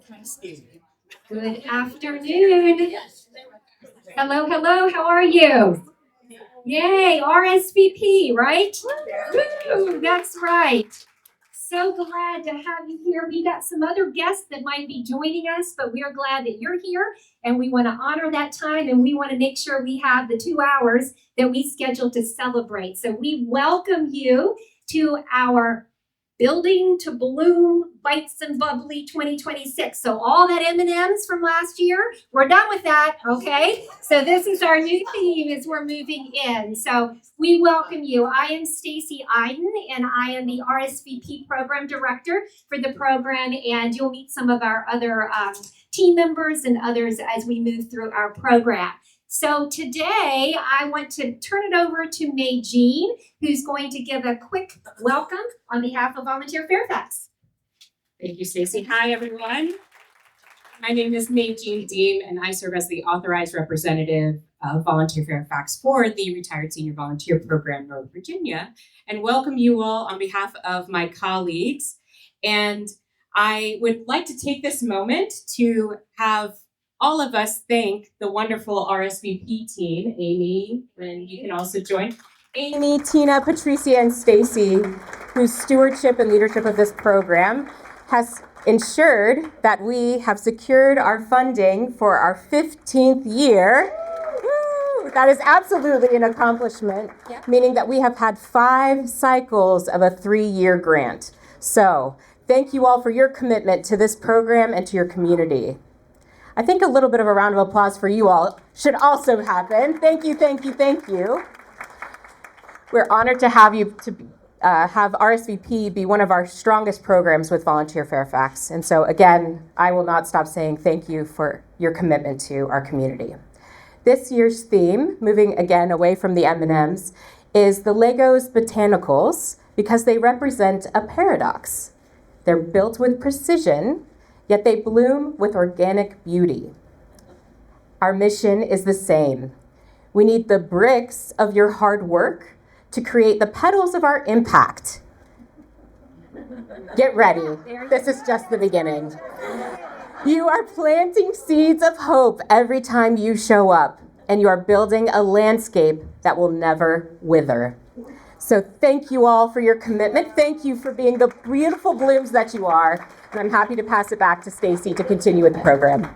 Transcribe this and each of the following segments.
Good afternoon. Hello, hello, how are you? Yay, RSVP, right? Woo, that's right. So glad to have you here. We got some other guests that might be joining us, but we are glad that you're here and we want to honor that time and we want to make sure we have the 2 hours that we scheduled to celebrate. So we welcome you to our Building to Bloom Bites and Bubbly 2026. So all that M&Ms from last year, we're done with that, okay? So this is our new theme as we're moving in. So we welcome you. I am Stacy Iden, and I am the RSVP Program Director for the program, and you'll meet some of our other team members and others as we move through our program. So today, I want to turn it over to May Jean, who's going to give a quick welcome on behalf of Volunteer Fairfax. Thank you, Stacy. Hi, everyone. My name is May Jean Deem, and I serve as the authorized representative of Volunteer Fairfax for the Retired Senior Volunteer Program, Northern Virginia, and welcome you all on behalf of my colleagues. And I would like to take this moment to have all of us thank the wonderful RSVP team, Amy, and you can also join. Amy, Tina, Patricia, and Stacy, whose stewardship and leadership of this program has ensured that we have secured our funding for our 15th year. Woo! That is absolutely an accomplishment, meaning that we have had 5 cycles of a 3-year grant. So thank you all for your commitment to this program and to your community. I think a little bit of a round of applause for you all should also happen. Thank you, thank you, thank you. We're honored to have you have RSVP be one of our strongest programs with Volunteer Fairfax. And so again, I will not stop saying thank you for your commitment to our community. This year's theme, moving again away from the M&Ms, is the Legos Botanicals because they represent a paradox. They're built with precision, yet they bloom with organic beauty. Our mission is the same. We need the bricks of your hard work to create the petals of our impact. Get ready. This is just the beginning. You are planting seeds of hope every time you show up, and you are building a landscape that will never wither. So thank you all for your commitment. Thank you for being the beautiful blooms that you are. And I'm happy to pass it back to Stacy to continue with the program.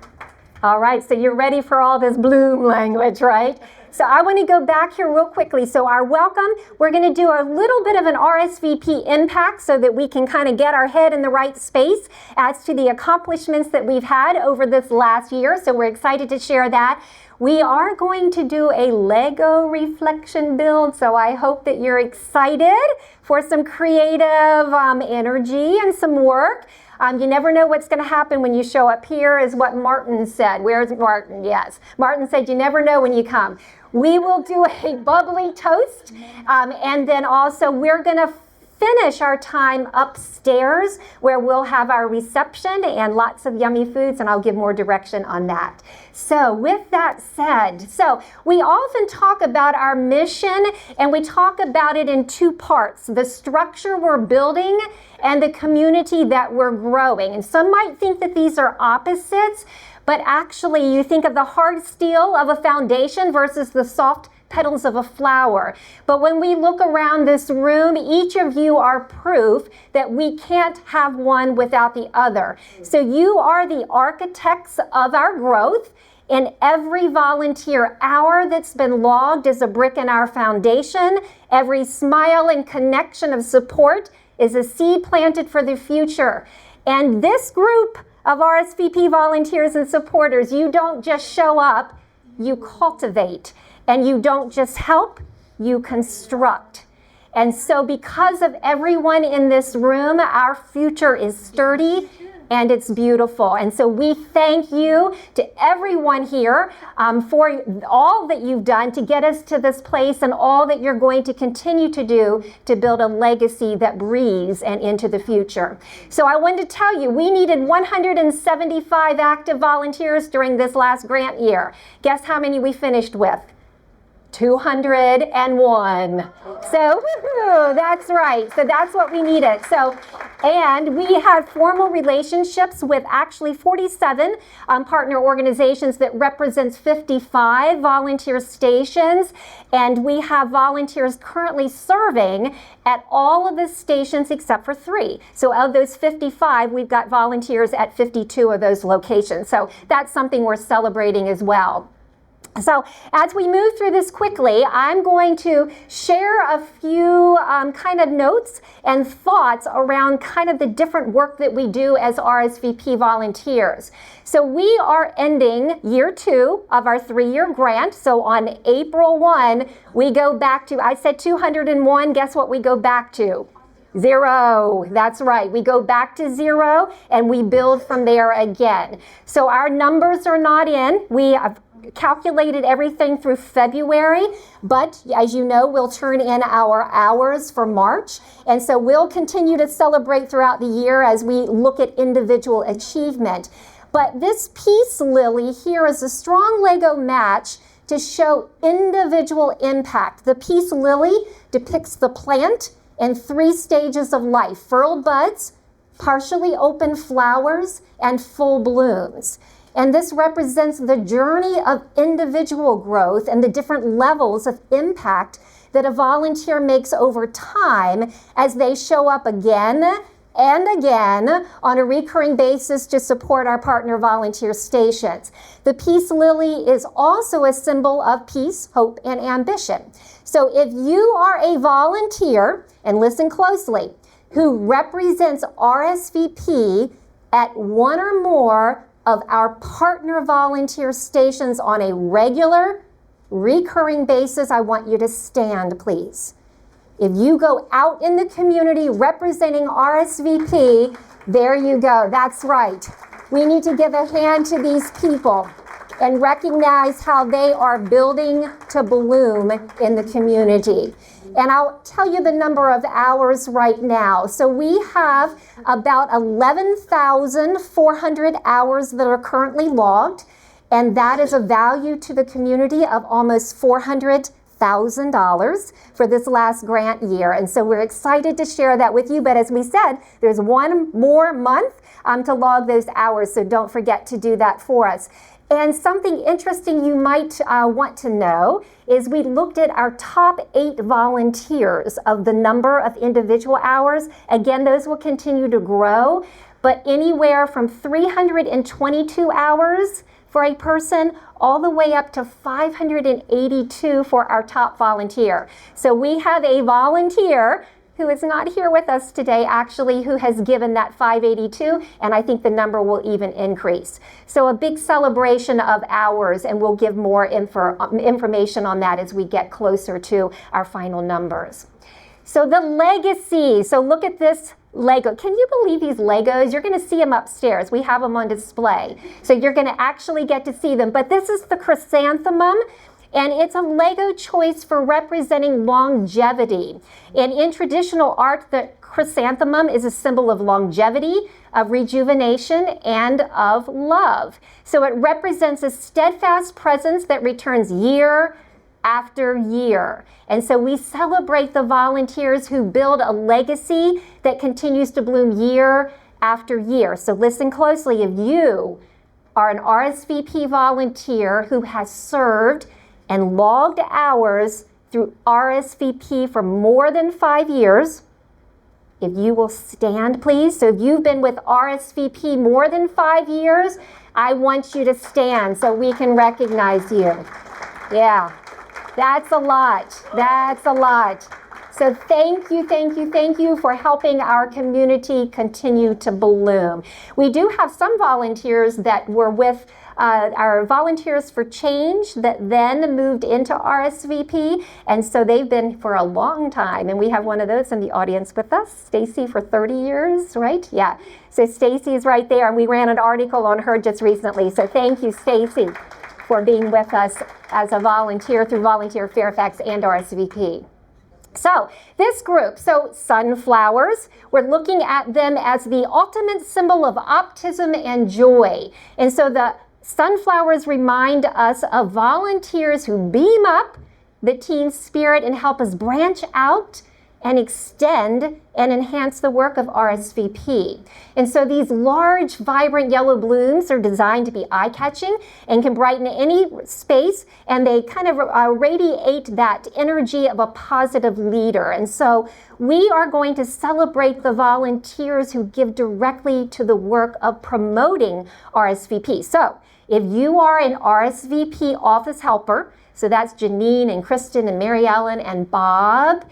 All right, so you're ready for all this bloom language, right? So I want to go back here real quickly. So our welcome, we're going to do a little bit of an RSVP impact so that we can kind of get our head in the right space as to the accomplishments that we've had over this last year. So we're excited to share that. We are going to do a Lego reflection build, so I hope that you're excited for some creative energy and some work. You never know what's going to happen when you show up here, is what Martin said. Where's Martin? Yes. Martin said, you never know when you come. We will do a bubbly toast, and then also we're going to finish our time upstairs where we'll have our reception and lots of yummy foods, and I'll give more direction on that. So with that said, so we often talk about our mission, and we talk about it in 2 parts: the structure we're building and the community that we're growing. And some might think that these are opposites, but actually you think of the hard steel of a foundation versus the soft petals of a flower. But when we look around this room, each of you are proof that we can't have one without the other. So you are the architects of our growth, and every volunteer hour that's been logged is a brick in our foundation. Every smile and connection of support is a seed planted for the future. And this group of RSVP volunteers and supporters, you don't just show up, you cultivate. And you don't just help, you construct. And so because of everyone in this room, our future is sturdy and it's beautiful. And so we thank you to everyone here for all that you've done to get us to this place and all that you're going to continue to do to build a legacy that breathes and into the future. So I wanted to tell you, we needed 175 active volunteers during this last grant year. Guess how many we finished with? 201. So woohoo, that's right. So that's what we needed. So And we have formal relationships with actually 47 partner organizations that represents 55 volunteer stations. And we have volunteers currently serving at all of the stations except for 3. So of those 55, we've got volunteers at 52 of those locations. So that's something we're celebrating as well. So as we move through this quickly, I'm going to share a few kind of notes and thoughts around kind of the different work that we do as RSVP volunteers. So we are ending year 2 of our 3-year grant. So on April 1, we go back to, I said 201, guess what we go back to? 0. That's right. We go back to 0 and we build from there again. So our numbers are not in. We have calculated everything through February, but as you know, we'll turn in our hours for March. And so we'll continue to celebrate throughout the year as we look at individual achievement. But this Peace Lily here is a strong Lego match to show individual impact. The Peace Lily depicts the plant in 3 stages of life: furled buds, partially open flowers, and full blooms. And this represents the journey of individual growth and the different levels of impact that a volunteer makes over time as they show up again and again on a recurring basis to support our partner volunteer stations. The Peace Lily is also a symbol of peace, hope, and ambition. So if you are a volunteer, and listen closely, who represents RSVP at one or more of our partner volunteer stations on a regular, recurring basis, I want you to stand, please. If you go out in the community representing RSVP, there you go. That's right. We need to give a hand to these people and recognize how they are building to bloom in the community. And I'll tell you the number of hours right now. So we have about 11,400 hours that are currently logged, and that is a value to the community of almost $400,000 for this last grant year. And so we're excited to share that with you. But as we said, there's one more month to log those hours, so don't forget to do that for us. And something interesting you might want to know is we looked at our top 8 volunteers of the number of individual hours. Again, those will continue to grow, but anywhere from 322 hours for a person all the way up to 582 for our top volunteer. So we have a volunteer who is not here with us today, actually, who has given that 582, and I think the number will even increase. So a big celebration of hours, and we'll give more information on that as we get closer to our final numbers. So the legacy. So look at this Lego. Can you believe these Legos? You're going to see them upstairs. We have them on display. So you're going to actually get to see them. But this is the chrysanthemum. And it's a Lego choice for representing longevity. And in traditional art, the chrysanthemum is a symbol of longevity, of rejuvenation, and of love. So it represents a steadfast presence that returns year after year. And so we celebrate the volunteers who build a legacy that continues to bloom year after year. So listen closely. If you are an RSVP volunteer who has served and logged hours through RSVP for more than 5 years, if you will stand, please. So if you've been with RSVP more than 5 years, I want you to stand so we can recognize you. Yeah, that's a lot. That's a lot. So thank you for helping our community continue to bloom. We do have some volunteers that were with our Volunteers for Change that then moved into RSVP, and so they've been for a long time, and we have one of those in the audience with us, Stacy, for 30 years, right? Yeah, so Stacy is right there, and we ran an article on her just recently, so thank you, Stacy, for being with us as a volunteer through Volunteer-Fairfax and RSVP. So this group, so sunflowers, we're looking at them as the ultimate symbol of optimism and joy, and so the sunflowers remind us of volunteers who beam up the teen spirit and help us branch out and extend and enhance the work of RSVP. And so these large, vibrant yellow blooms are designed to be eye-catching and can brighten any space, and they kind of radiate that energy of a positive leader. And so we are going to celebrate the volunteers who give directly to the work of promoting RSVP. So if you are an RSVP office helper, so that's Janine and Kristen and Mary Ellen and Bob,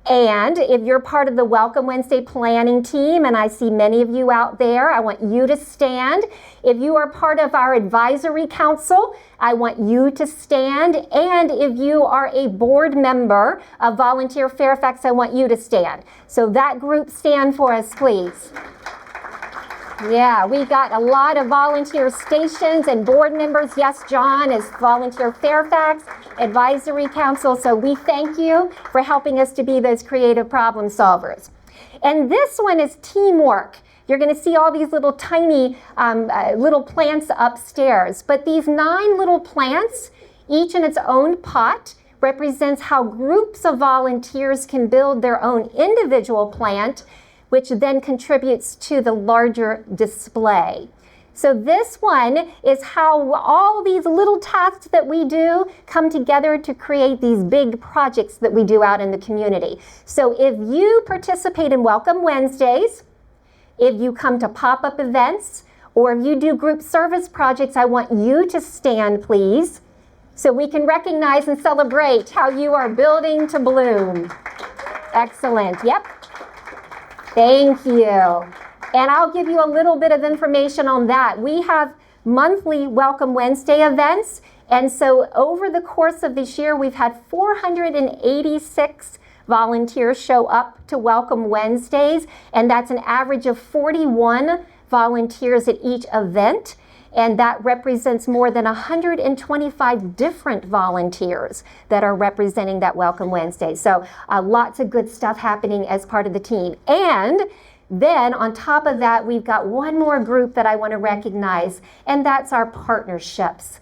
and if you're part of the Welcome Wednesday planning team, and I see many of you out there, I want you to stand. If you are part of our advisory council, I want you to stand. And if you are a board member of Volunteer Fairfax, I want you to stand. So that group, stand for us, please. Yeah, we got a lot of volunteer stations and board members. Yes, John is Volunteer Fairfax Advisory Council. So we thank you for helping us to be those creative problem solvers. And this one is teamwork. You're going to see all these little tiny little plants upstairs. But these 9 little plants, each in its own pot, represents how groups of volunteers can build their own individual plant, which then contributes to the larger display. So this one is how all these little tasks that we do come together to create these big projects that we do out in the community. So if you participate in Welcome Wednesdays, if you come to pop-up events, or if you do group service projects, I want you to stand, please, so we can recognize and celebrate how you are building to bloom. Excellent. Yep. Thank you. And I'll give you a little bit of information on that. We have monthly Welcome Wednesday events. And so over the course of this year, we've had 486 volunteers show up to Welcome Wednesdays. And that's an average of 41 volunteers at each event. And that represents more than 125 different volunteers that are representing that Welcome Wednesday. So lots of good stuff happening as part of the team. And then on top of that, we've got one more group that I want to recognize, and that's our partnerships.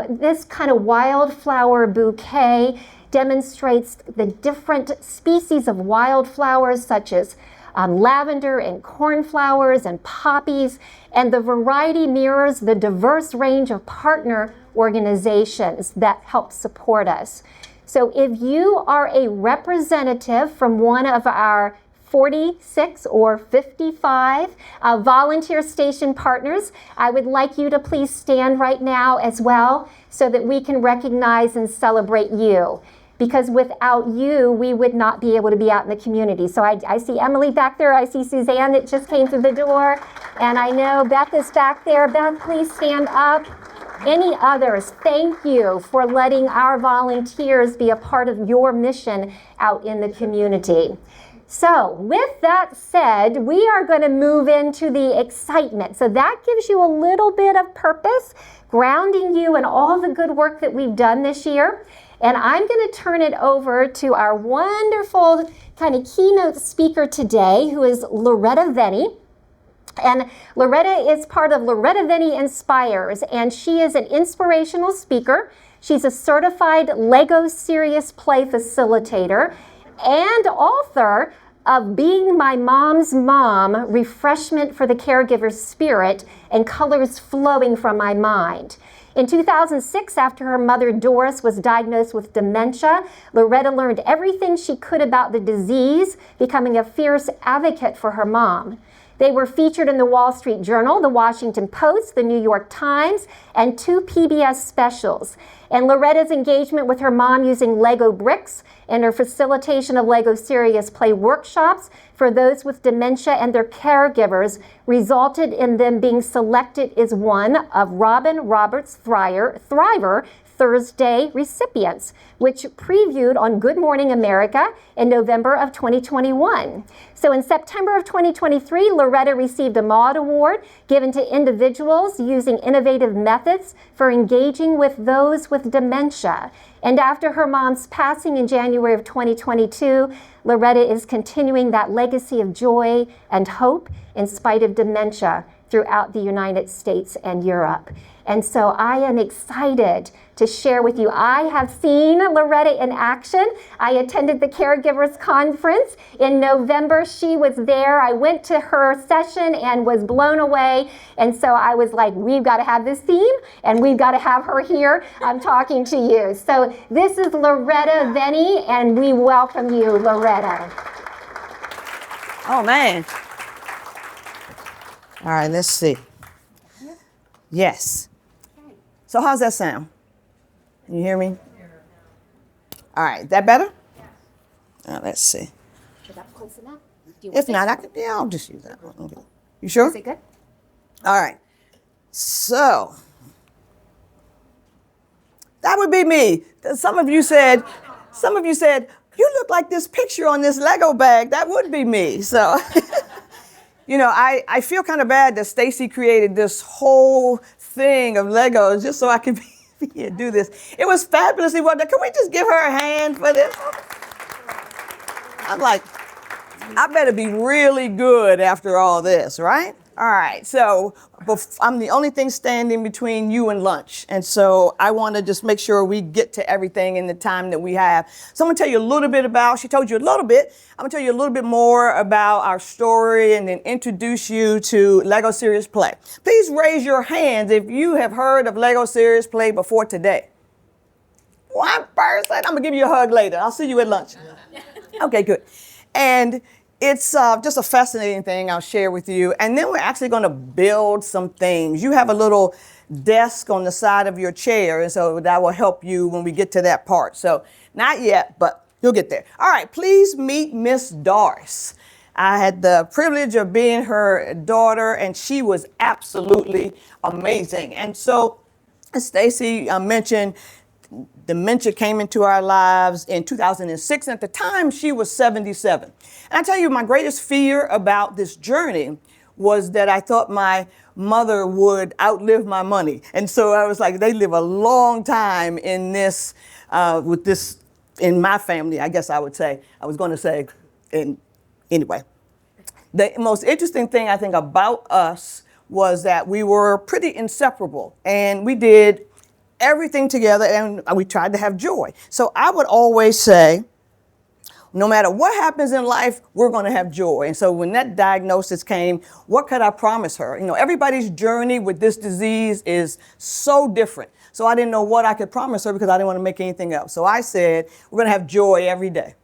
This kind of wildflower bouquet demonstrates the different species of wildflowers, such as lavender and cornflowers and poppies, and the variety mirrors the diverse range of partner organizations that help support us. So if you are a representative from one of our 46 or 55 volunteer station partners, I would like you to please stand right now as well so that we can recognize and celebrate you. Because without you, we would not be able to be out in the community. So I see Emily back there. I see Suzanne that just came through the door. And I know Beth is back there. Beth, please stand up. Any others, thank you for letting our volunteers be a part of your mission out in the community. So with that said, we are going to move into the excitement. So that gives you a little bit of purpose, grounding you in all the good work that we've done this year. And I'm going to turn it over to our wonderful kind of keynote speaker today, who is Loretta Veney. And Loretta is part of Loretta Veney Inspires, and she is an inspirational speaker. She's a certified Lego Serious Play facilitator and author of Being My Mom's Mom, Refreshment for the Caregiver's Spirit and Colors Flowing from My Mind. In 2006, after her mother Doris was diagnosed with dementia, Loretta learned everything she could about the disease, becoming a fierce advocate for her mom. They were featured in the Wall Street Journal, the Washington Post, the New York Times, and 2 PBS specials. And Loretta's engagement with her mom using Lego bricks and her facilitation of Lego Serious Play workshops for those with dementia and their caregivers resulted in them being selected as one of Robin Roberts Thriver Thursday recipients, which previewed on Good Morning America in November of 2021. So in September of 2023, Loretta received a Maud Award given to individuals using innovative methods for engaging with those with dementia. And after her mom's passing in January of 2022, Loretta is continuing that legacy of joy and hope in spite of dementia throughout the United States and Europe. And so I am excited to share with you. I have seen Loretta in action. I attended the Caregivers Conference in November. She was there. I went to her session and was blown away. And so I was like, we've got to have this theme and we've got to have her here. I'm talking to you. So this is Loretta Veney, and we welcome you, Loretta. Oh, man. All right, let's see. Yes. So how's that sound? Can you hear me? All right, that better? Let's see. Is that close enough? If not, I'll just use that one. Okay. You sure? Is it good? All right. So that would be me. Some of you said, you look like this picture on this Lego bag. That would be me. So, you know, I feel kind of bad that Stacy created this whole thing of Legos just so I could be here and do this. It was fabulously well done. Can we just give her a hand for this? I'm like, I better be really good after all this, right? All right, so I'm the only thing standing between you and lunch. And so I want to just make sure we get to everything in the time that we have. So I'm going to tell you a little bit about, she told you a little bit. I'm going to tell you a little bit more about our story and then introduce you to Lego Serious Play. Please raise your hands if you have heard of Lego Serious Play before today. One person. I'm going to give you a hug later. I'll see you at lunch. Okay, good. And it's just a fascinating thing I'll share with you. And then we're actually going to build some things. You have a little desk on the side of your chair, and so that will help you when we get to that part. So not yet, but you'll get there. All right, please meet Miss Doris. I had the privilege of being her daughter, and she was absolutely amazing. And so, as Stacy mentioned, dementia came into our lives in 2006. And at the time, she was 77. And I tell you, my greatest fear about this journey was that I thought my mother would outlive my money. And so I was like, they live a long time in this, with this, in my family, I guess I would say. I was going to say, anyway. The most interesting thing I think about us was that we were pretty inseparable. And we did everything together, and we tried to have joy. So I would always say, no matter what happens in life, we're going to have joy. And so when that diagnosis came, what could I promise her? You know, everybody's journey with this disease is so different. So I didn't know what I could promise her because I didn't want to make anything up. So I said, we're going to have joy every day.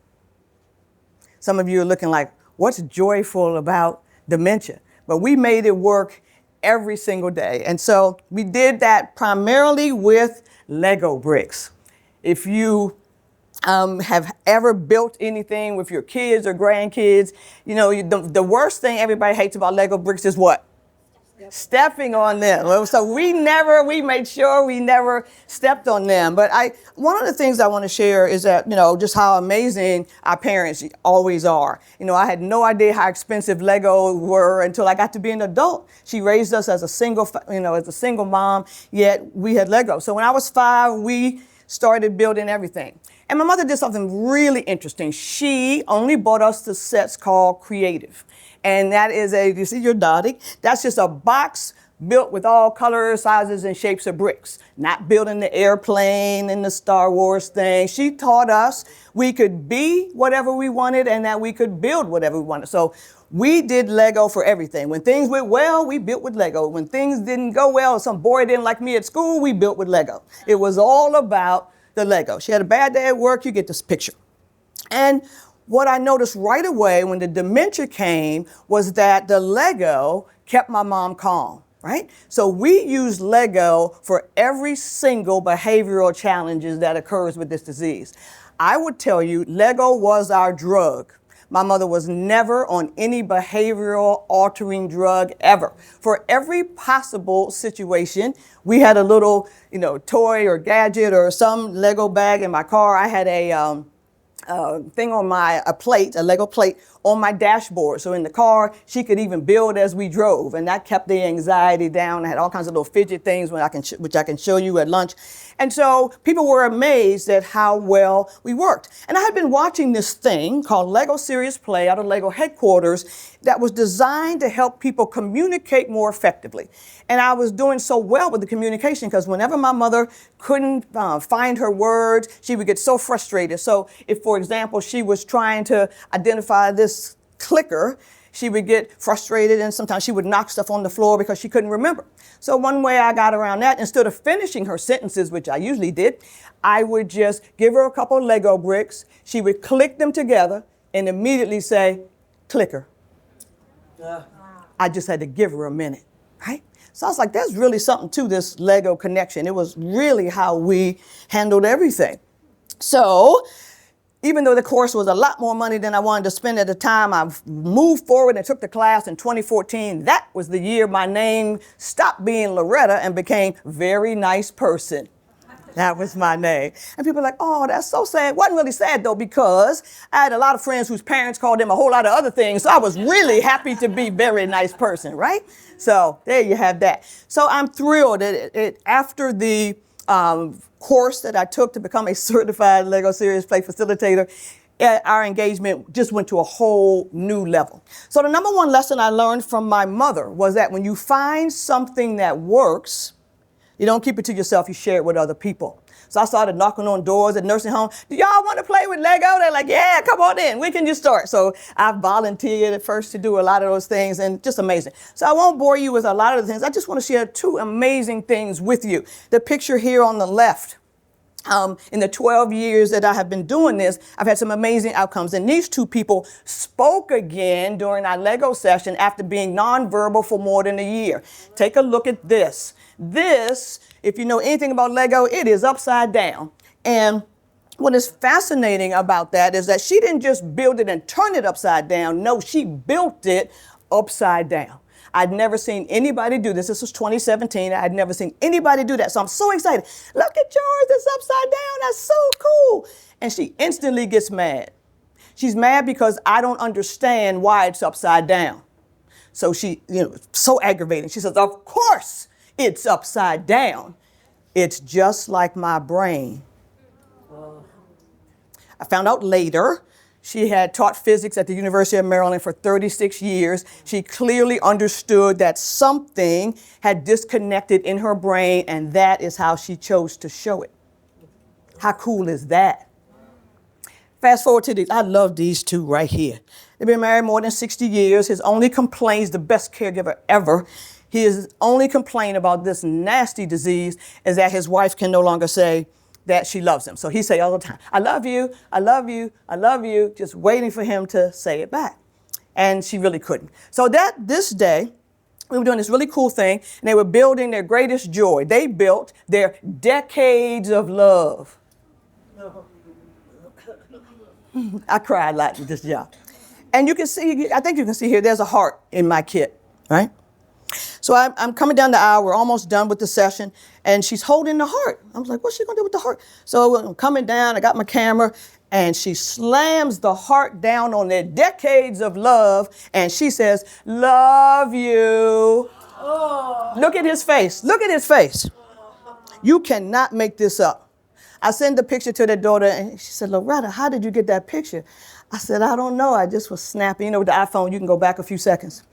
Some of you are looking like, what's joyful about dementia? But we made it work every single day. And so we did that primarily with Lego bricks. If you have ever built anything with your kids or grandkids, you know, the worst thing everybody hates about Lego bricks is what? Stepping on them. So we made sure we never stepped on them. But one of the things I want to share is that, you know, just how amazing our parents always are. You know, I had no idea how expensive Lego were until I got to be an adult. She raised us as a single mom, yet we had Lego. So when I was 5, we started building everything. And my mother did something really interesting. She only bought us the sets called Creative. And that is you see your Dawley? That's just a box built with all colors, sizes, and shapes of bricks. Not building the airplane and the Star Wars thing. She taught us we could be whatever we wanted and that we could build whatever we wanted. So we did Lego for everything. When things went well, we built with Lego. When things didn't go well, some boy didn't like me at school, we built with Lego. It was all about the Lego. She had a bad day at work, you get this picture. And what I noticed right away when the dementia came was that the Lego kept my mom calm, right? So we use Lego for every single behavioral challenges that occurs with this disease. I would tell you, Lego was our drug. My mother was never on any behavioral altering drug ever. For every possible situation, we had a little, toy or gadget or some Lego bag in my car. I had a thing on a Lego plate on my dashboard. So in the car, she could even build as we drove, and that kept the anxiety down. I had all kinds of little fidget things which I can show you at lunch. And so people were amazed at how well we worked. And I had been watching this thing called Lego Serious Play out of Lego headquarters that was designed to help people communicate more effectively. And I was doing so well with the communication because whenever my mother couldn't find her words, she would get so frustrated. So if, for example, she was trying to identify this clicker, she would get frustrated and sometimes she would knock stuff on the floor because she couldn't remember. So one way I got around that, instead of finishing her sentences, which I usually did, I would just give her a couple of Lego bricks. She would click them together and immediately say, clicker. I just had to give her a minute, right? So I was like, there's really something to this Lego connection. It was really how we handled everything. So even though the course was a lot more money than I wanted to spend at the time, I moved forward and took the class in 2014. That was the year my name stopped being Loretta and became Very Nice Person. That was my name. And people were like, oh, that's so sad. It wasn't really sad, though, because I had a lot of friends whose parents called them a whole lot of other things. So I was really happy to be Very Nice Person, right? So there you have that. So I'm thrilled that after the course that I took to become a certified Lego Serious Play facilitator, our engagement just went to a whole new level. So the number one lesson I learned from my mother was that when you find something that works, you don't keep it to yourself, you share it with other people. So I started knocking on doors at nursing homes. Do y'all want to play with Lego? They're like, yeah, come on in. We can just start. So I volunteered at first to do a lot of those things, and just amazing. So I won't bore you with a lot of the things. I just want to share two amazing things with you. The picture here on the left. In the 12 years that I have been doing this, I've had some amazing outcomes. And these two people spoke again during our Lego session after being nonverbal for more than a year. Take a look at this. This, if you know anything about Lego, it is upside down. And what is fascinating about that is that she didn't just build it and turn it upside down. No, she built it upside down. I'd never seen anybody do this. This was 2017. I'd never seen anybody do that. So I'm so excited. Look at yours, it's upside down. That's so cool. And she instantly gets mad. She's mad because I don't understand why it's upside down. So she, so aggravating. She says, of course it's upside down. It's just like my brain. I found out later she had taught physics at the University of Maryland for 36 years. She clearly understood that something had disconnected in her brain, and that is how she chose to show it. How cool is that? Fast forward to these. I love these two right here. They've been married more than 60 years. His only complaint is the best caregiver ever. His only complaint about this nasty disease is that his wife can no longer say that she loves him. So he say all the time, I love you, I love you, I love you, just waiting for him to say it back. And she really couldn't. So this day, we were doing this really cool thing, and they were building their greatest joy. They built their decades of love. I cried a lot with this job. And you can see, I think you can see here, there's a heart in my kit, right? So I'm coming down the aisle. We're almost done with the session, and she's holding the heart. I was like, what's she going to do with the heart? So I'm coming down. I got my camera, and she slams the heart down on their decades of love, and she says, love you. Oh. Look at his face. Look at his face. You cannot make this up. I sent the picture to their daughter, and she said, Loretta, how did you get that picture? I said, I don't know. I just was snapping. With the iPhone, you can go back a few seconds.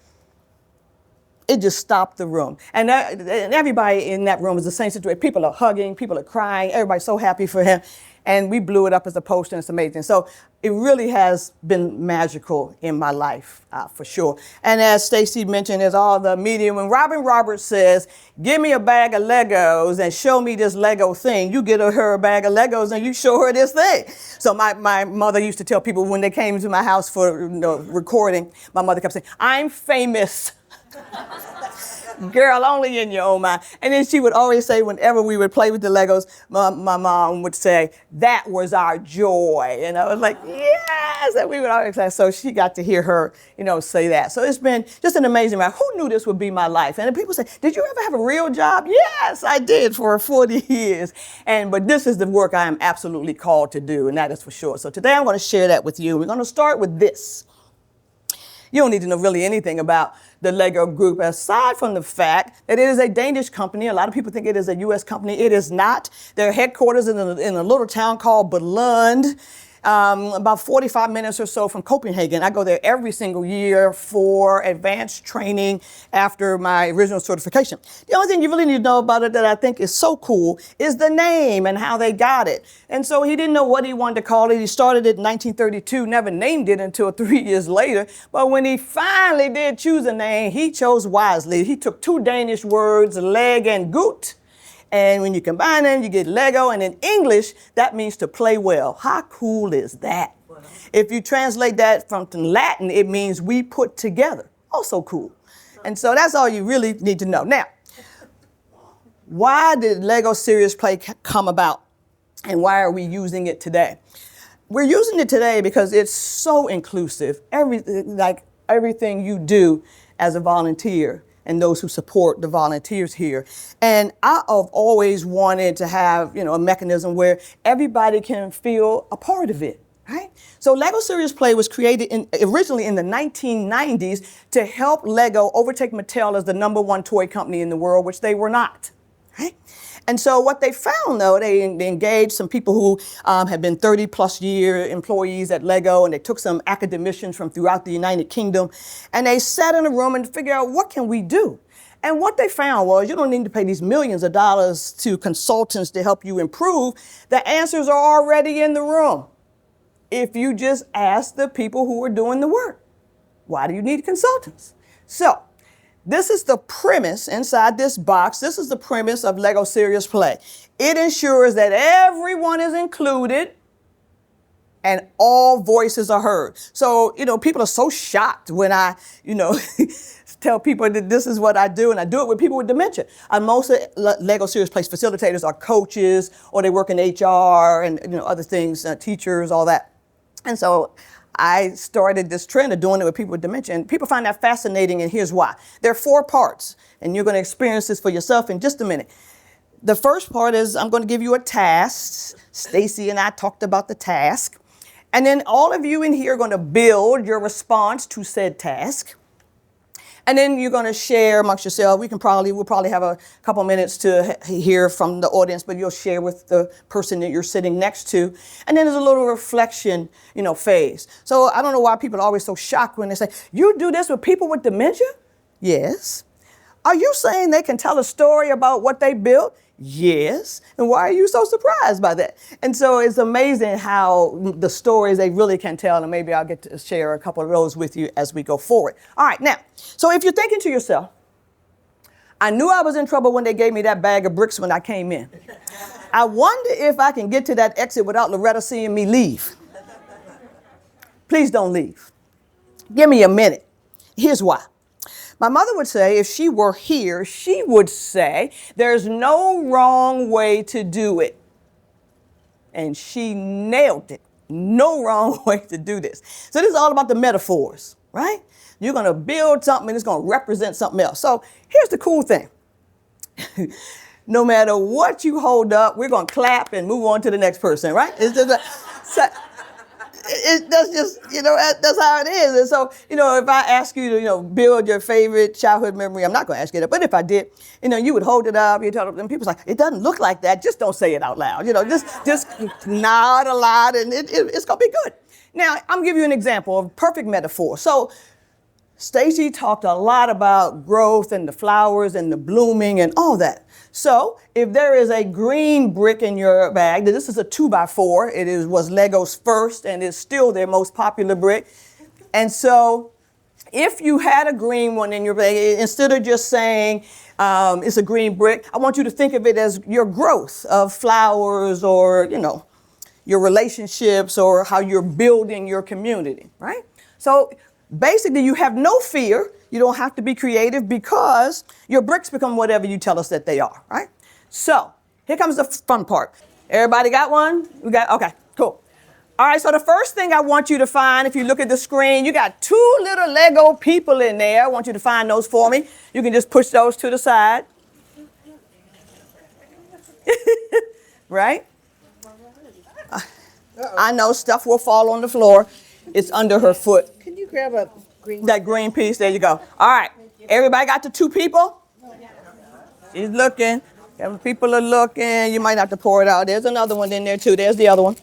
It just stopped the room. And everybody in that room is the same situation. People are hugging, people are crying, everybody's so happy for him. And we blew it up as a poster, and it's amazing. So it really has been magical in my life, for sure. And as Stacy mentioned, there's all the media. When Robin Roberts says, give me a bag of Legos and show me this Lego thing, you get her a bag of Legos and you show her this thing. So my mother used to tell people when they came to my house for recording, my mother kept saying, I'm famous. Girl, only in your own mind. And then she would always say, whenever we would play with the Legos, my mom would say, that was our joy. And I was like, yes, and we would always say, so she got to hear her, say that. So it's been just an amazing ride. Who knew this would be my life? And then people say, did you ever have a real job? Yes, I did for 40 years. But this is the work I am absolutely called to do, and that is for sure. So today I'm going to share that with you. We're going to start with this. You don't need to know really anything about the Lego Group, aside from the fact that it is a Danish company. A lot of people think it is a U.S. company. It is not. Their headquarters in a little town called Bubbly, about 45 minutes or so from Copenhagen. I go there every single year for advanced training after my original certification. The only thing you really need to know about it that I think is so cool is the name and how they got it. And so he didn't know what he wanted to call it. He started it in 1932, never named it until 3 years later. But when he finally did choose a name, he chose wisely. He took two Danish words, leg and gut. And when you combine them, you get Lego. And in English, that means to play well. How cool is that? Wow. If you translate that from Latin, it means we put together. Also cool. And so that's all you really need to know. Now, why did Lego Serious Play come about? And why are we using it today? We're using it today because it's so inclusive. Everything you do as a volunteer and those who support the volunteers here. And I have always wanted to have, a mechanism where everybody can feel a part of it, right? So Lego Serious Play was created originally in the 1990s to help Lego overtake Mattel as the #1 toy company in the world, which they were not, right? And so what they found, though, they engaged some people who had been 30-plus year employees at Lego, and they took some academicians from throughout the United Kingdom, and they sat in a room and figured out, what can we do? And what they found was, you don't need to pay these millions of dollars to consultants to help you improve. The answers are already in the room if you just ask the people who are doing the work. Why do you need consultants? So this is the premise inside this box. This is the premise of Lego Serious Play. It ensures that everyone is included and all voices are heard. So, people are so shocked when I, tell people that this is what I do, and I do it with people with dementia. Most of Lego Serious Play facilitators are coaches, or they work in HR and, other things, teachers, all that. And so I started this trend of doing it with people with dementia, and people find that fascinating, and here's why. There are 4 parts, and you're going to experience this for yourself in just a minute. The first part is I'm going to give you a task. Stacy and I talked about the task. And then all of you in here are going to build your response to said task. And then you're going to share amongst yourself. We'll probably have a couple minutes to hear from the audience, but you'll share with the person that you're sitting next to. And then there's a little reflection, phase. So I don't know why people are always so shocked when they say, you do this with people with dementia? Yes. Are you saying they can tell a story about what they built? Yes. And why are you so surprised by that? And so it's amazing how the stories they really can tell, and maybe I'll get to share a couple of those with you as we go forward. All right, now, so if you're thinking to yourself, I knew I was in trouble when they gave me that bag of bricks when I came in. I wonder if I can get to that exit without Loretta seeing me leave. Please don't leave. Give me a minute. Here's why. My mother would say, if she were here, she would say, there's no wrong way to do it. And she nailed it. No wrong way to do this. So this is all about the metaphors, right? You're going to build something and it's going to represent something else. So here's the cool thing. No matter what you hold up, we're going to clap and move on to the next person, right? It's just that's just, that's how it is. And so, if I ask you to, build your favorite childhood memory, I'm not going to ask you that. But if I did, you would hold it up. You tell them, people's like, it doesn't look like that. Just don't say it out loud. Just nod a lot, and it's going to be good. Now, I'm giving you an example of a perfect metaphor. So Stacy talked a lot about growth and the flowers and the blooming and all that. So if there is a green brick in your bag, this is a 2x4. It was Lego's first and is still their most popular brick. And so if you had a green one in your bag, instead of just saying it's a green brick, I want you to think of it as your growth of flowers or, your relationships or how you're building your community, right? So basically you have no fear. You don't have to be creative because your bricks become whatever you tell us that they are, right? So here comes the fun part. Everybody got one? Okay, cool. All right, so the first thing I want you to find, if you look at the screen, you got 2 little Lego people in there. I want you to find those for me. You can just push those to the side. Right? I know stuff will fall on the floor. It's under her foot. Can you grab a green? That green piece, there you go. All right, everybody got the 2 people? She's looking. People are looking. You might have to pour it out. There's another one in there too. There's the other one.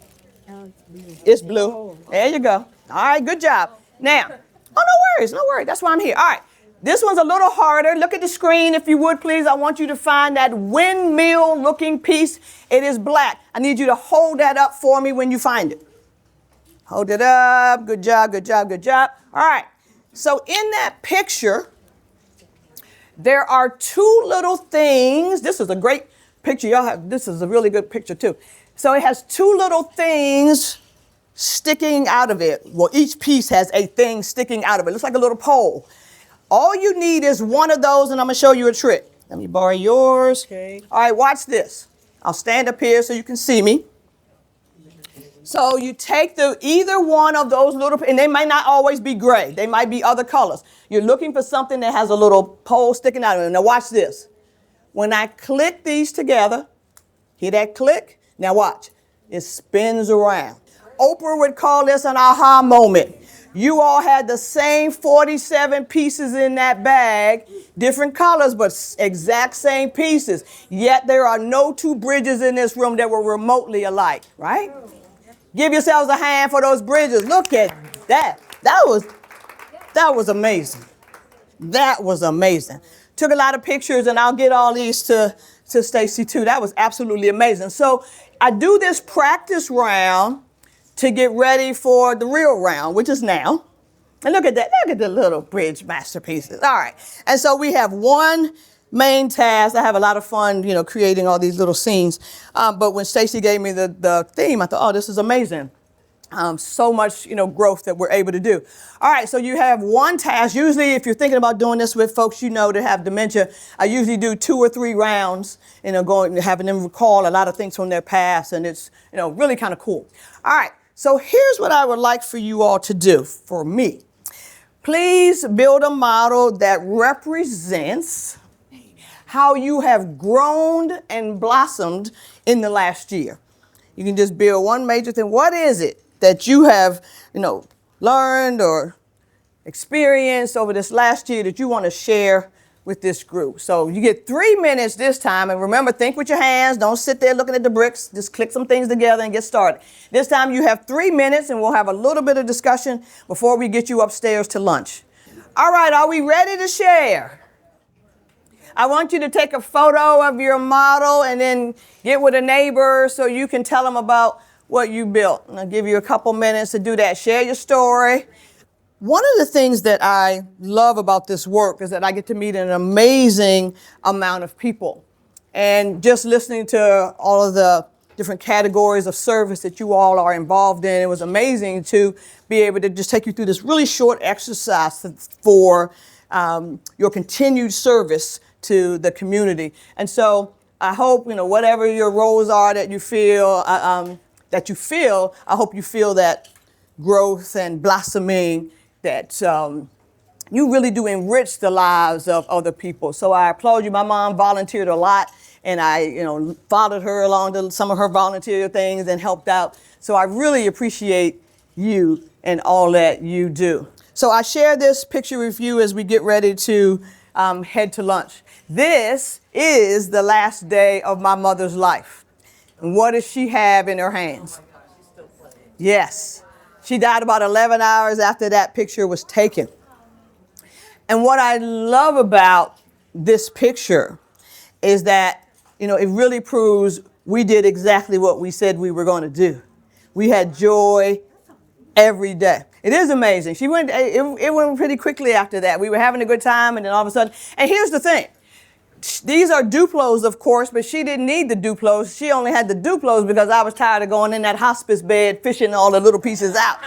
It's blue. There you go. All right, good job. Now, no worries. That's why I'm here. All right, this one's a little harder. Look at the screen, if you would, please. I want you to find that windmill-looking piece. It is black. I need you to hold that up for me when you find it. Hold it up. Good job, good job, good job. All right, so in that picture, there are 2 little things. This is a great picture. This is a really good picture, too. So it has 2 little things sticking out of it. Well, each piece has a thing sticking out of it. It looks like a little pole. All you need is one of those, and I'm going to show you a trick. Let me borrow yours. Okay. All right, watch this. I'll stand up here so you can see me. So you take either one of those little, and they might not always be gray. They might be other colors. You're looking for something that has a little pole sticking out of it. Now watch this. When I click these together, hear that click? Now watch. It spins around. Oprah would call this an aha moment. You all had the same 47 pieces in that bag, different colors, but exact same pieces. Yet there are no 2 bridges in this room that were remotely alike, right? Give yourselves a hand for those bridges. Look at that. That was amazing. That was amazing. Took a lot of pictures, and I'll get all these to Stacy too. That was absolutely amazing. So I do this practice round to get ready for the real round, which is now. And look at that. Look at the little bridge masterpieces. All right. And so we have one main task. I have a lot of fun, creating all these little scenes. But when Stacy gave me the theme, I thought, oh, this is amazing. So much, growth that we're able to do. All right, so you have one task. Usually, if you're thinking about doing this with folks that have dementia, I usually do 2 or 3 rounds, having them recall a lot of things from their past, and it's, really kind of cool. All right, so here's what I would like for you all to do for me. Please build a model that represents how you have grown and blossomed in the last year. You can just build one major thing. What is it that you have, learned or experienced over this last year that you want to share with this group? So you get 3 minutes this time. And remember, think with your hands. Don't sit there looking at the bricks. Just click some things together and get started. This time you have 3 minutes, and we'll have a little bit of discussion before we get you upstairs to lunch. All right, are we ready to share? I want you to take a photo of your model and then get with a neighbor so you can tell them about what you built. And I'll give you a couple minutes to do that. Share your story. One of the things that I love about this work is that I get to meet an amazing amount of people. And just listening to all of the different categories of service that you all are involved in, it was amazing to be able to just take you through this really short exercise for your continued service to the community. And so I hope, whatever your roles are that you feel, I hope you feel that growth and blossoming, that you really do enrich the lives of other people. So I applaud you. My mom volunteered a lot, and I, followed her along to some of her volunteer things and helped out. So I really appreciate you and all that you do. So I share this picture with you as we get ready to head to lunch. This is the last day of my mother's life. And what does she have in her hands? Yes. She died about 11 hours after that picture was taken. And what I love about this picture is that, it really proves we did exactly what we said we were going to do. We had joy every day. It is amazing. It went pretty quickly after that. We were having a good time, and then all of a sudden, and here's the thing. These are Duplos, of course, but she didn't need the Duplos. She only had the Duplos because I was tired of going in that hospice bed fishing all the little pieces out.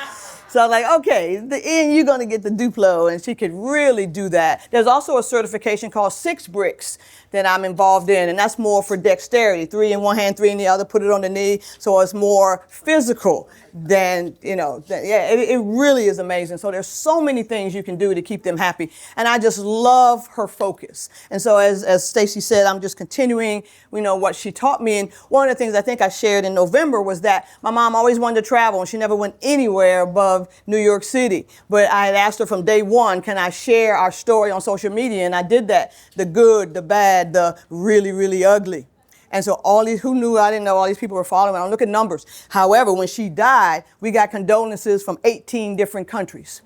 So I'm like, okay, in the end, you're going to get the Duplo, and she could really do that. There's also a certification called 6 bricks that I'm involved in, and that's more for dexterity. 3 in one hand, 3 in the other, put it on the knee, so it's more physical than, it really is amazing. So there's so many things you can do to keep them happy, and I just love her focus. And so as Stacy said, I'm just continuing, what she taught me, and one of the things I think I shared in November was that my mom always wanted to travel, and she never went anywhere above New York City. But I had asked her from day one, can I share our story on social media? And I did that, the good, the bad, the really, really ugly. And so who knew, I didn't know, all these people were following. I don't look at numbers. However, when she died, we got condolences from 18 different countries.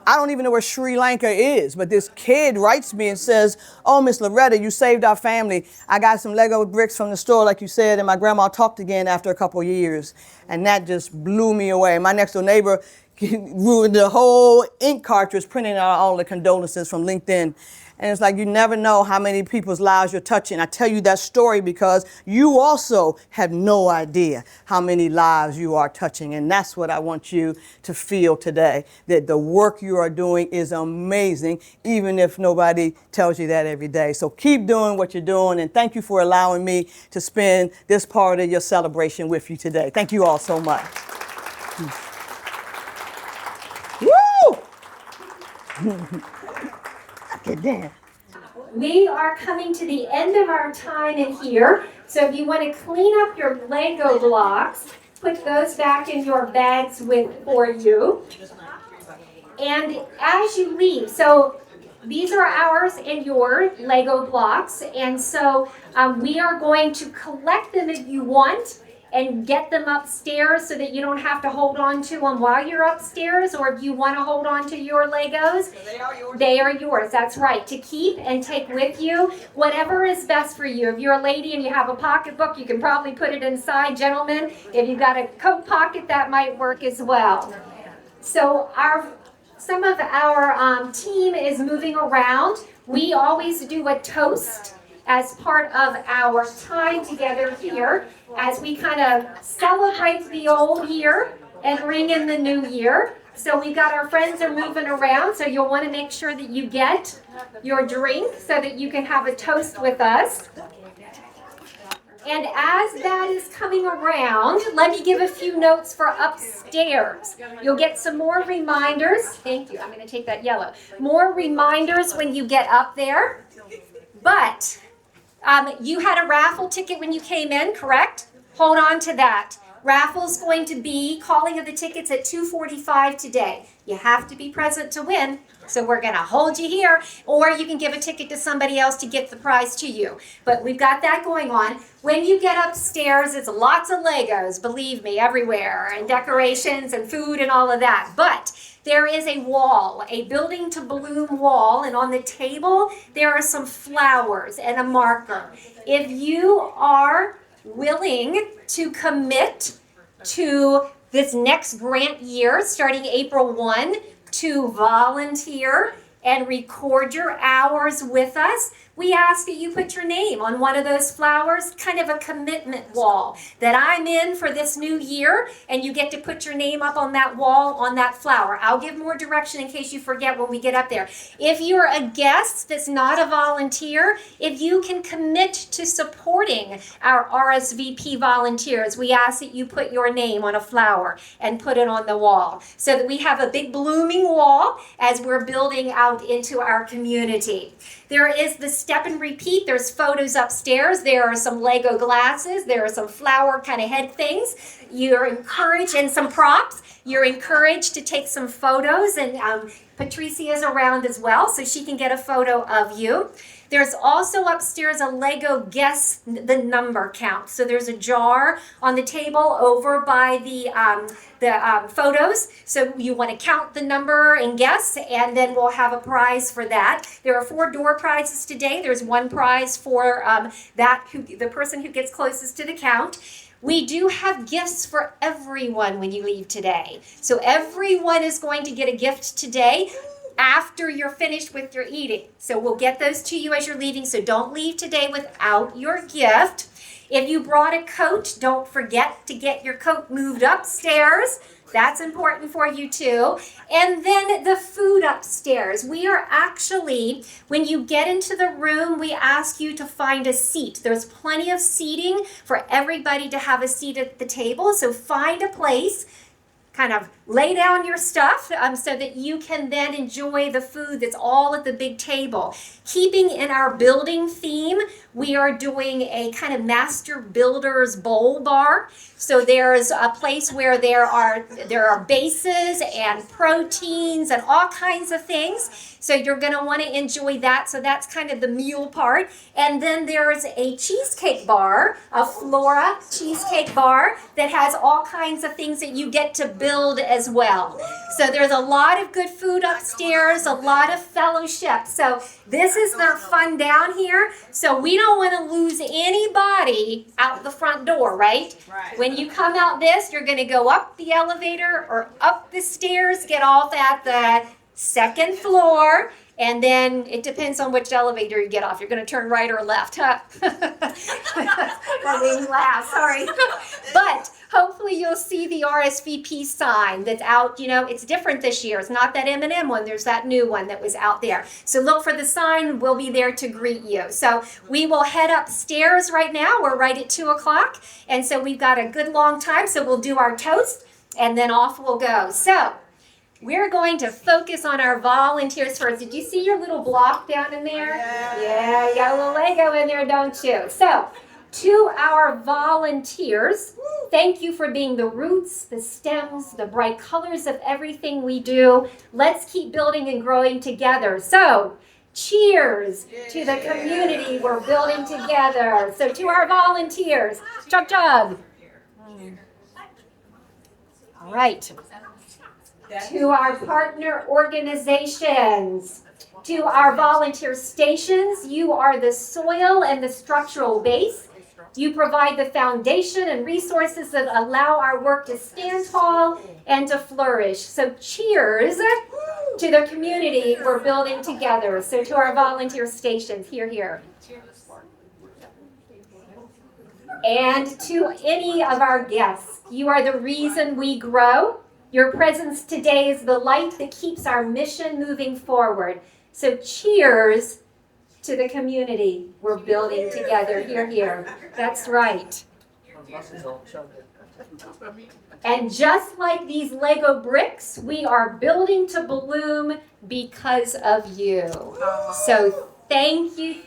I don't even know where Sri Lanka is, but this kid writes me and says, oh, Miss Loretta, you saved our family. I got some Lego bricks from the store, like you said, and my grandma talked again after a couple of years. And that just blew me away. My next door neighbor ruined the whole ink cartridge printing out all the condolences from LinkedIn. And it's like you never know how many people's lives you're touching. I tell you that story because you also have no idea how many lives you are touching. And that's what I want you to feel today, that the work you are doing is amazing, even if nobody tells you that every day. So keep doing what you're doing. And thank you for allowing me to spend this part of your celebration with you today. Thank you all so much. Woo! Damn. We are coming to the end of our time in here. So if you want to clean up your Lego blocks, put those back in your bags for you. And as you leave, so these are ours and your Lego blocks. And so we are going to collect them if you want, and get them upstairs so that you don't have to hold on to them while you're upstairs, or if you want to hold on to your Legos, they are yours. That's right, to keep and take with you, whatever is best for you. If you're a lady and you have a pocketbook, you can probably put it inside. Gentlemen, if you've got a coat pocket, that might work as well. So some of our team is moving around. We always do a toast as part of our time together here as we kind of celebrate the old year and ring in the new year. So we've got our friends are moving around, so you'll want to make sure that you get your drink so that you can have a toast with us. And as that is coming around, let me give a few notes for upstairs. You'll get some more reminders. Thank you. I'm going to take that yellow. More reminders when you get up there. But you had a raffle ticket when you came in, correct? Hold on to that. Raffle's going to be calling of the tickets at 2:45 today. You have to be present to win, so we're going to hold you here, or you can give a ticket to somebody else to get the prize to you. But we've got that going on. When you get upstairs, it's lots of Legos, believe me, everywhere, and decorations and food and all of that. But there is a wall, a Building to Bloom wall, and on the table there are some flowers and a marker. If you are willing to commit to this next grant year, starting April 1, to volunteer and record your hours with us, we ask that you put your name on one of those flowers, kind of a commitment wall that I'm in for this new year, and you get to put your name up on that wall, on that flower. I'll give more direction in case you forget when we get up there. If you're a guest that's not a volunteer, if you can commit to supporting our RSVP volunteers, we ask that you put your name on a flower and put it on the wall so that we have a big blooming wall as we're building out into our community. There is the step and repeat. There's photos upstairs. There are some Lego glasses. There are some flower kind of head things. You're encouraged, and some props. You're encouraged to take some photos, and Patricia is around as well, so she can get a photo of you. There's also upstairs a Lego guess the number count. So there's a jar on the table over by the photos. So you want to count the number and guess, and then we'll have a prize for that. There are 4 door prizes today. There's 1 prize for the person who gets closest to the count. We do have gifts for everyone when you leave today. So everyone is going to get a gift today after you're finished with your eating. So we'll get those to you as you're leaving, so don't leave today without your gift. If you brought a coat, don't forget to get your coat moved upstairs That's important for you too. And then the food upstairs. We are actually, when you get into the room, we ask you to find a seat. There's plenty of seating for everybody to have a seat at the table. So find a place, kind of lay down your stuff so that you can then enjoy the food that's all at the big table. Keeping in our building theme, we are doing a kind of master builder's bowl bar. So there's a place where there are bases and proteins and all kinds of things. So you're going to want to enjoy that. So that's kind of the meal part. And then there's a cheesecake bar, a Flora cheesecake bar that has all kinds of things that you get to build as well. So there's a lot of good food upstairs, a lot of fellowship. So this is their fun down here. So we don't want to lose anybody out the front door, right? When you come out this, you're going to go up the elevator or up the stairs, get off at the second floor, and then it depends on which elevator you get off. You're going to turn right or left, huh? That made me laugh, sorry. But hopefully you'll see the RSVP sign that's out. You know, it's different this year. It's not that M&M one. There's that new one that was out there. So look for the sign. We'll be there to greet you. So we will head upstairs right now. We're right at 2 o'clock. And so we've got a good long time. So we'll do our toast, and then off we'll go. So we're going to focus on our volunteers first. Did you see your little block down in there? Yeah, you got a little Lego in there, don't you? So, to our volunteers, thank you for being the roots, the stems, the bright colors of everything we do. Let's keep building and growing together. So, cheers to the community we're building together. So, to our volunteers, chug chug. All right. To our partner organizations, to our volunteer stations, you are the soil and the structural base. You provide the foundation and resources that allow our work to stand tall and to flourish. So cheers to the community we're building together. So to our volunteer stations, here. And to any of our guests, you are the reason we grow. Your presence today is the light that keeps our mission moving forward. So cheers to the community we're building together. Here. That's right. And just like these Lego bricks, we are building to bloom because of you. So thank you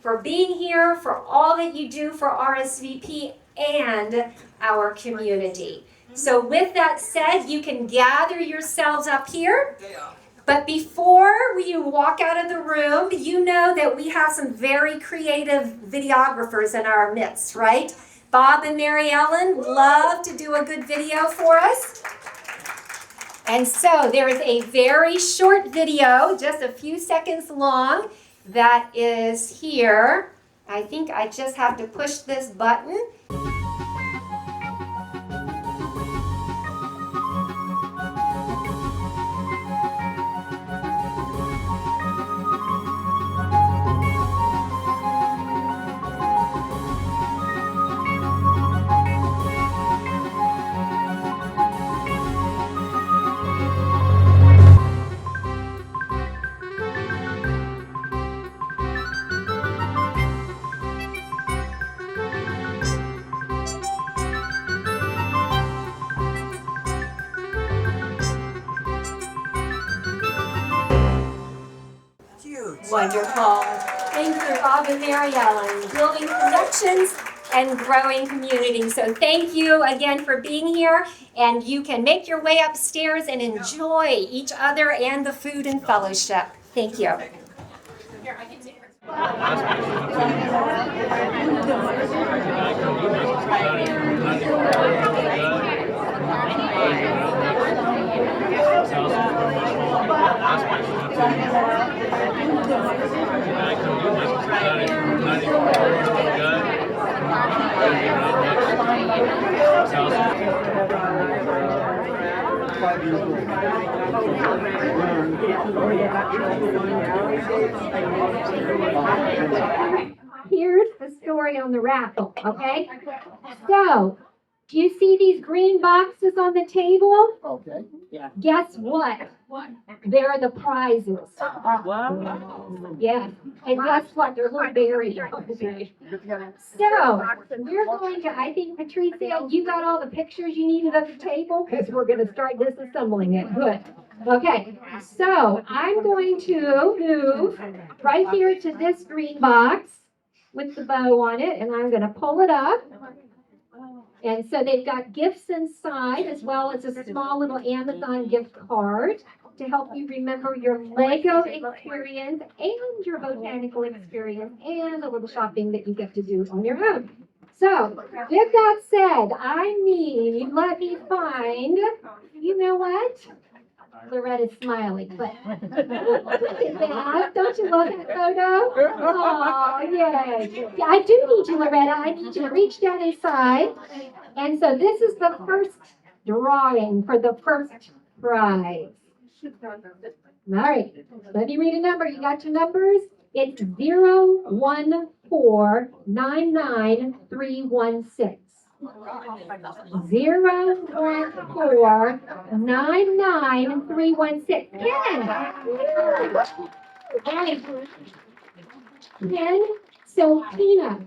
for being here, for all that you do for RSVP and our community. So with that said, you can gather yourselves up here. But before you walk out of the room, you know that we have some very creative videographers in our midst, right? Bob and Mary Ellen love to do a good video for us. And so there is a very short video, just a few seconds long, that is here. I think I just have to push this button. Wonderful. Thank you, Bob and Mary Ellen, building connections and growing community. So thank you again for being here, and you can make your way upstairs and enjoy each other and the food and fellowship. Thank you. Here's the story on the raffle, okay? So, Do you see these green boxes on the table? Okay. Guess what? They're the prizes. Yeah. And guess what? They're little berries. So, we're going to, I think, Patricia, you got all the pictures you needed at the table? Because we're going to start disassembling it. Good. Okay. So, I'm going to move right here to this green box with the bow on it, and I'm going to pull it up. And so they've got gifts inside, as well as a small little Amazon gift card to help you remember your Lego experience and your botanical experience and the little shopping that you get to do on your own. So, with that said, let me find, you know what? Loretta's smiling, but look at that. Don't you love that photo? Oh, yay. Yeah, I do need you, Loretta. I need you to reach down inside. And so this is the first drawing for the first prize. All right, let me read a number. You got your numbers? It's 01499 01499 Ken, so Tina.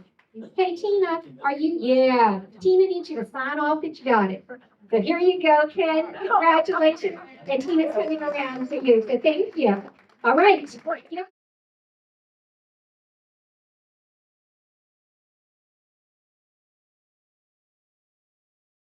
Hey, Tina, yeah. Tina needs you to sign off that you got it. So here you go, Ken. Congratulations. And Tina's coming around to you. So thank you. All right.